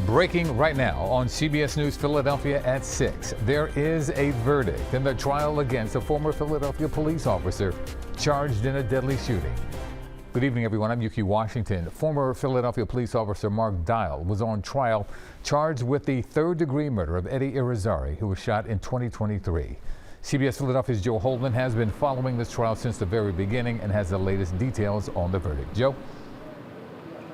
Breaking right now on CBS News Philadelphia at 6. There is a verdict in the trial against a former Philadelphia police officer charged in a deadly shooting. Good evening, everyone. I'm Yuki Washington. Former Philadelphia police officer Mark Dial was on trial, charged with the third-degree murder of Eddie Irizarry, who was shot in 2023. CBS Philadelphia's Joe Holden has been following this trial since the very beginning and has the latest details on the verdict. Joe?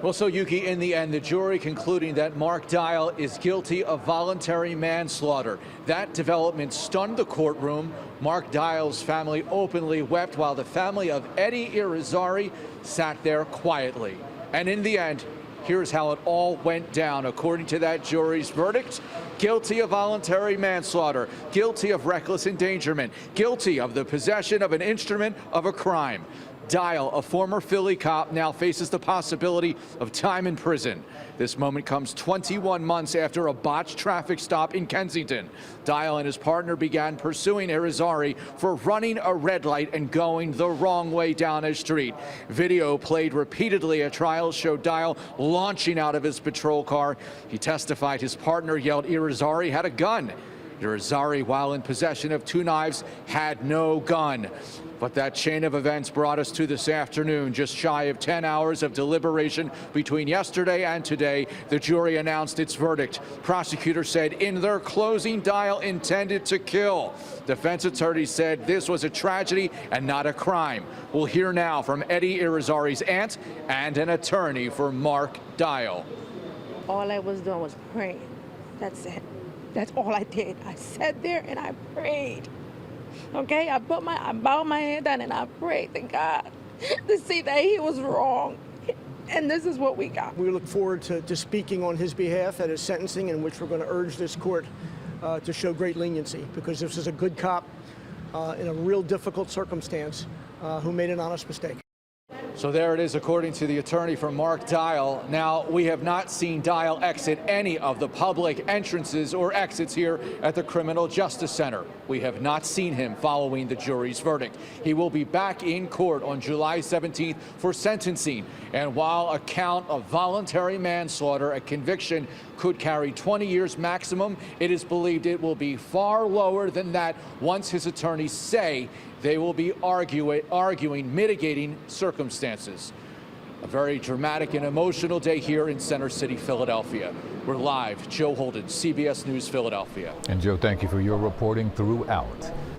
Well, so Yuki, in the end, the jury concluding that Mark Dial is guilty of voluntary manslaughter. That development stunned the courtroom. Mark Dial's family openly wept while the family of Eddie Irizarry sat there quietly. And in the end, here's how it all went down. According to that jury's verdict, guilty of voluntary manslaughter, guilty of reckless endangerment, guilty of the possession of an instrument of a crime. Dial, a former Philly cop, now faces the possibility of time in prison. This moment comes 21 months after a botched traffic stop in Kensington. Dial and his partner began pursuing Irizarry for running a red light and going the wrong way down a street. Video played repeatedly at trials showed Dial launching out of his patrol car. He testified his partner yelled Irizarry had a gun. Irizarry, while in possession of 2 knives, had no gun. But that chain of events brought us to this afternoon. Just shy of 10 hours of deliberation between yesterday and today, the jury announced its verdict. Prosecutors said in their closing, Dial intended to kill. Defense attorneys said this was a tragedy and not a crime. We'll hear now from Eddie Irizarry's aunt and an attorney for Mark Dial. All I was doing was praying. That's it. That's all I did. I sat there and I prayed. Okay, I bowed my head down and I prayed to God to see that he was wrong. And this is what we got. We look forward to speaking on his behalf at his sentencing, in which we're going to urge this court to show great leniency, because this is a good cop in a real difficult circumstance who made an honest mistake. So there it is, according to the attorney for Mark Dial. Now, we have not seen Dial exit any of the public entrances or exits here at the Criminal Justice Center. We have not seen him following the jury's verdict. He will be back in court on July 17th for sentencing. And while a count of voluntary manslaughter, a conviction could carry 20 years maximum, it is believed it will be far lower than that once his attorneys say they will be arguing mitigating circumstances. A very dramatic and emotional day here in Center City, Philadelphia. We're live. Joe Holden, CBS News Philadelphia. And Joe, thank you for your reporting throughout.